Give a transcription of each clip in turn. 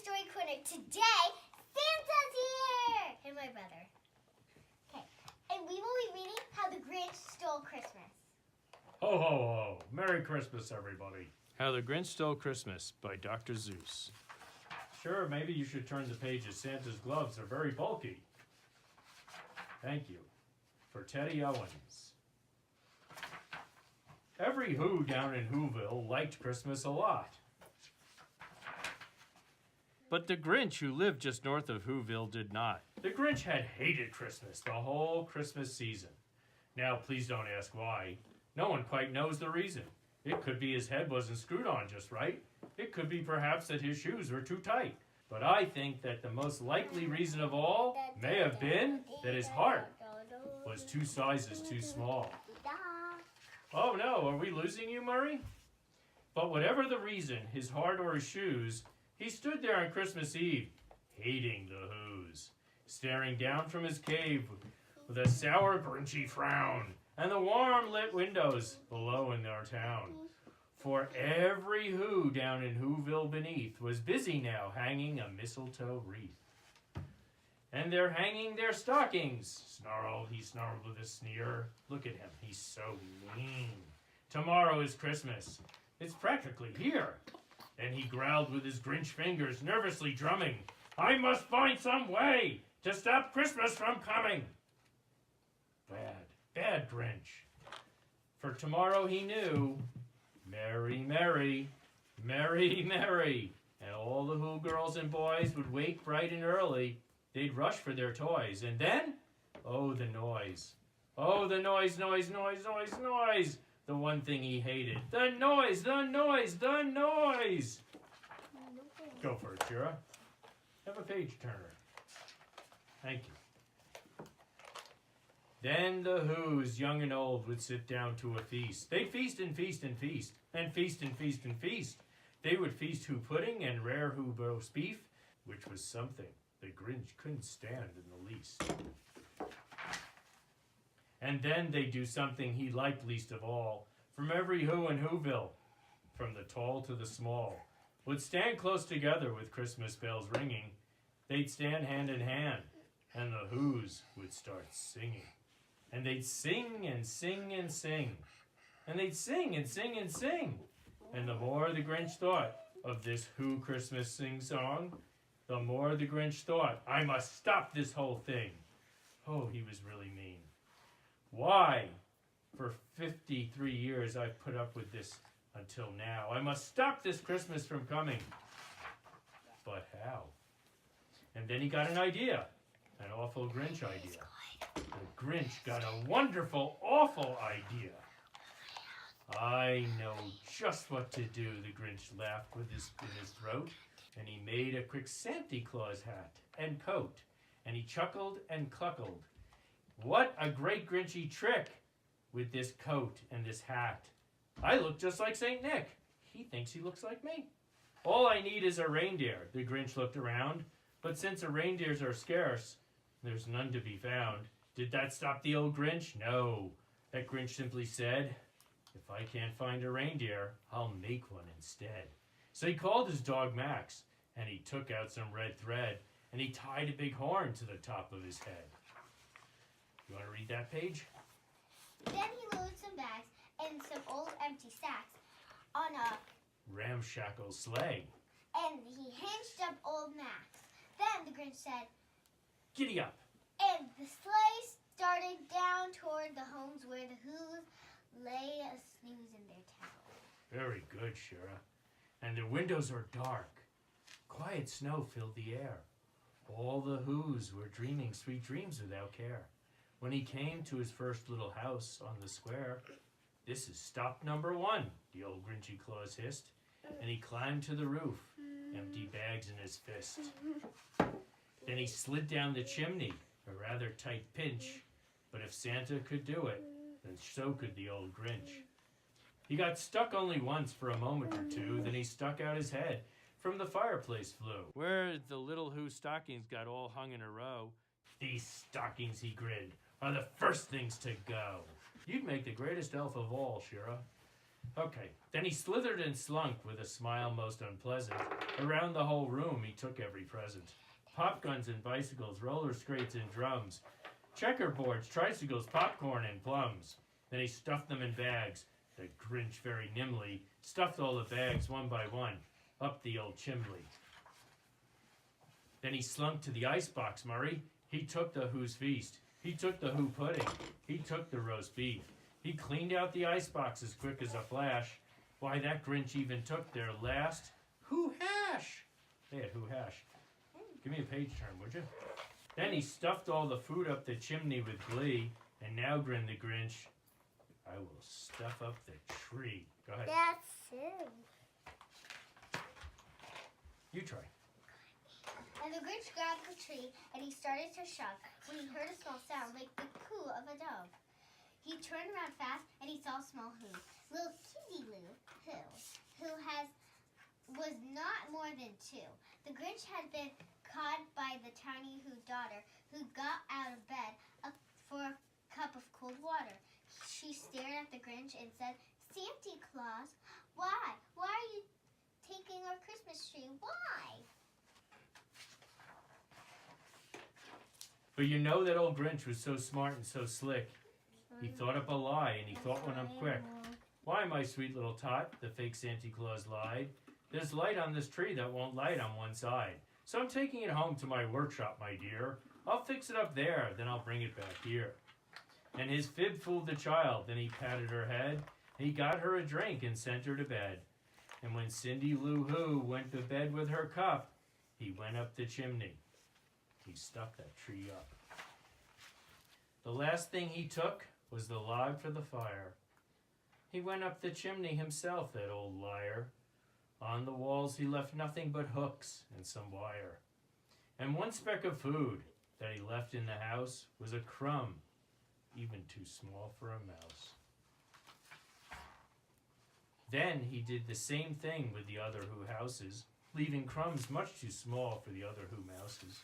story corner. Today, Santa's here! And my brother. Okay, and we will be reading How the Grinch Stole Christmas. Ho, ho, ho. Merry Christmas, everybody. How the Grinch Stole Christmas by Dr. Seuss. Sure, maybe you should turn the pages. Santa's gloves are very bulky. Thank you. For Teddy Owens. Every Who down in Whoville liked Christmas a lot. But the Grinch, who lived just north of Whoville, did not. The Grinch had hated Christmas the whole Christmas season. Now, please don't ask why. No one quite knows the reason. It could be his head wasn't screwed on just right. It could be perhaps that his shoes were too tight. But I think that the most likely reason of all may have been that his heart was 2 sizes too small. Oh no, are we losing you, Murray? But whatever the reason, his heart or his shoes, he stood there on Christmas Eve, hating the Who's, staring down from his cave with a sour, grinchy frown, and the warm lit windows below in our town. For every Who down in Whoville beneath was busy now hanging a mistletoe wreath. And they're hanging their stockings. Snarl, he snarled with a sneer. Look at him, he's so mean. Tomorrow is Christmas. It's practically here. And he growled with his Grinch fingers, nervously drumming. I must find some way to stop Christmas from coming. Bad Grinch. For tomorrow he knew, merry, merry, merry, merry. And all the Who girls and boys would wake bright and early. They'd rush for their toys, and then, oh, the noise. Oh, the noise, noise, noise, noise, noise. The one thing he hated. The noise, the noise, the noise. Go for it, Shira. Have a page turner. Thank you. Then the Who's, young and old, would sit down to a feast. They'd feast and feast and feast, and feast and feast and feast. They would feast Who pudding and rare Who roast beef, which was something the Grinch couldn't stand in the least. And then they'd do something he liked least of all. From every Who in Whoville, from the tall to the small, would stand close together with Christmas bells ringing. They'd stand hand in hand, and the Who's would start singing. And they'd sing and sing and sing. And they'd sing and sing and sing. And the more the Grinch thought of this Who Christmas sing-song, the more the Grinch thought, I must stop this whole thing. Oh, he was really mean. Why? For 53 years I've put up with this until now. I must stop this Christmas from coming. But how? And then he got an idea. An awful Grinch idea. The Grinch got a wonderful, awful idea. I know just what to do, the Grinch laughed in his throat. And he made a quick Santa Claus hat and coat. And he chuckled and cluckled. What a great Grinchy trick with this coat and this hat. I look just like St. Nick. He thinks he looks like me. All I need is a reindeer. The Grinch looked around. But since the reindeers are scarce, there's none to be found. Did that stop the old Grinch? No. That Grinch simply said, if I can't find a reindeer, I'll make one instead. So he called his dog Max, and he took out some red thread, and he tied a big horn to the top of his head. You want to read that page? Then he loaded some bags and some old empty sacks on a ramshackle sleigh. And he hinged up old Max. Then the Grinch said, Giddy up. And the sleigh started down toward the homes where the Who's lay a snooze in their tower. Very good, Shira. And the windows are dark. Quiet snow filled the air. All the Who's were dreaming sweet dreams without care. When he came to his first little house on the square, this is stop number 1, the old Grinchy Claus hissed, and he climbed to the roof, empty bags in his fist. Then he slid down the chimney, a rather tight pinch, but if Santa could do it, then so could the old Grinch. He got stuck only once for a moment or two, then he stuck out his head. From the fireplace flew, where the little Who stockings got all hung in a row. These stockings, he grinned, are the first things to go. You'd make the greatest elf of all, Shira. Okay, then he slithered and slunk with a smile most unpleasant. Around the whole room he took every present. Pop guns and bicycles, roller skates and drums, checkerboards, tricycles, popcorn and plums. Then he stuffed them in bags. The Grinch very nimbly stuffed all the bags one by one up the old chimney. Then he slunk to the icebox, Murray. He took the Who's Feast. He took the Who Pudding. He took the roast beef. He cleaned out the icebox as quick as a flash. Why, that Grinch even took their last Who Hash. They had Who Hash. Give me a page turn, would you? Then he stuffed all the food up the chimney with glee, and now grinned the Grinch, I will stuff up the tree. Go ahead. That's silly. You try. And the Grinch grabbed the tree and he started to shove when he heard a small sound like the coo of a dove. He turned around fast and he saw a small Who, little Kitty Lou, was not more than 2. The Grinch had been caught by the tiny Who daughter, who got out of bed for a cup of cold water. She stared at the Grinch and said, Santa Claus, why? Why are you taking our Christmas tree? Why? But you know that old Grinch was so smart and so slick. He thought up a lie, and he thought one up quick. Why, my sweet little tot, the fake Santa Claus lied. There's light on this tree that won't light on one side. So I'm taking it home to my workshop, my dear. I'll fix it up there, then I'll bring it back here. And his fib fooled the child, then he patted her head. He got her a drink and sent her to bed. And when Cindy Lou Who went to bed with her cup, he went up the chimney. He stuck that tree up. The last thing he took was the log for the fire. He went up the chimney himself, that old liar. On the walls he left nothing but hooks and some wire. And one speck of food that he left in the house was a crumb, even too small for a mouse. Then he did the same thing with the other Who houses, leaving crumbs much too small for the other Who mouses.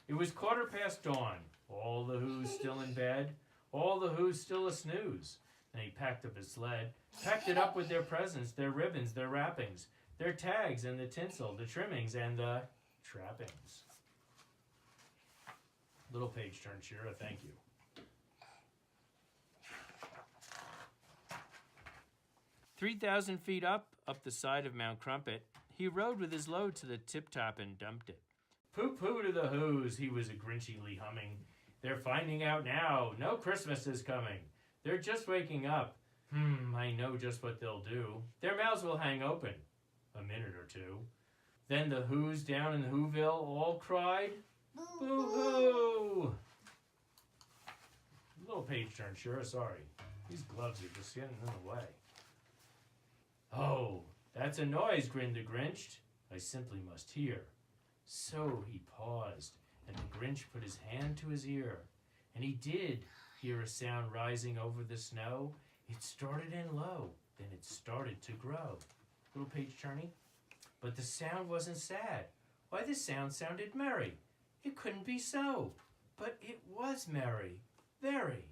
It was 15:15 dawn, all the Who's still in bed, all the Who's still a snooze. Then he packed up his sled, packed it up with their presents, their ribbons, their wrappings, their tags and the tinsel, the trimmings and the trappings. Little page turn, Shira, thank you. 3,000 feet up the side of Mount Crumpet, he rode with his load to the tip-top and dumped it. Pooh-pooh to the Who's, he was a grinchily humming. They're finding out now, no Christmas is coming. They're just waking up. I know just what they'll do. Their mouths will hang open a minute or two. Then the Who's down in Whoville all cried, boo-hoo! Little page turn, Shira, sorry. These gloves are just getting in the way. Oh, that's a noise, grinned the Grinch. I simply must hear. So he paused, and the Grinch put his hand to his ear, and he did hear a sound rising over the snow. It started in low, then it started to grow. Little page turning. But the sound wasn't sad. Why, the sound sounded merry. It couldn't be so, but it was merry, very.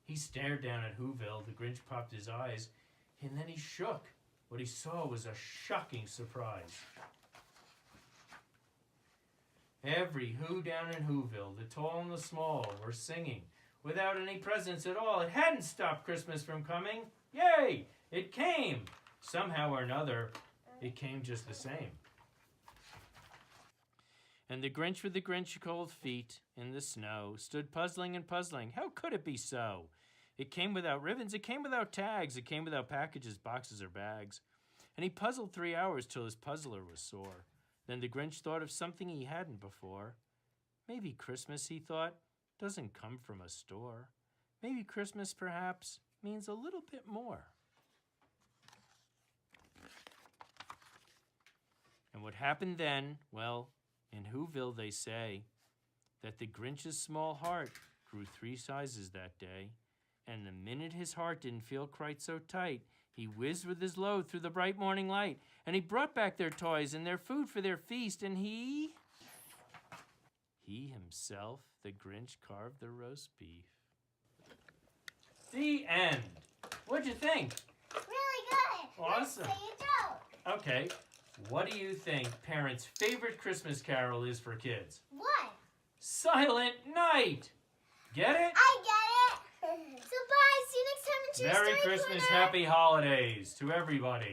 He stared down at Whoville. The Grinch popped his eyes, and then he shook. What he saw was a shocking surprise. Every Who down in Whoville, the tall and the small, were singing without any presents at all. It hadn't stopped Christmas from coming. Yay! It came! Somehow or another, it came just the same. And the Grinch with the Grinch cold feet in the snow stood puzzling and puzzling. How could it be so? It came without ribbons, it came without tags, it came without packages, boxes, or bags. And he puzzled 3 hours till his puzzler was sore. Then the Grinch thought of something he hadn't before. Maybe Christmas, he thought, doesn't come from a store. Maybe Christmas, perhaps, means a little bit more. And what happened then, well, in Whoville they say that the Grinch's small heart grew 3 sizes that day. And the minute his heart didn't feel quite so tight, he whizzed with his load through the bright morning light, and he brought back their toys and their food for their feast, and he himself, the Grinch, carved the roast beef. The end. What'd you think? Really good. Awesome. Let's say a joke. Okay. What do you think parents' favorite Christmas carol is for kids? What? Silent Night. Get it? I get it. So bye. See you next time in Shira's Merry Story Christmas, Corner. Happy Holidays to everybody.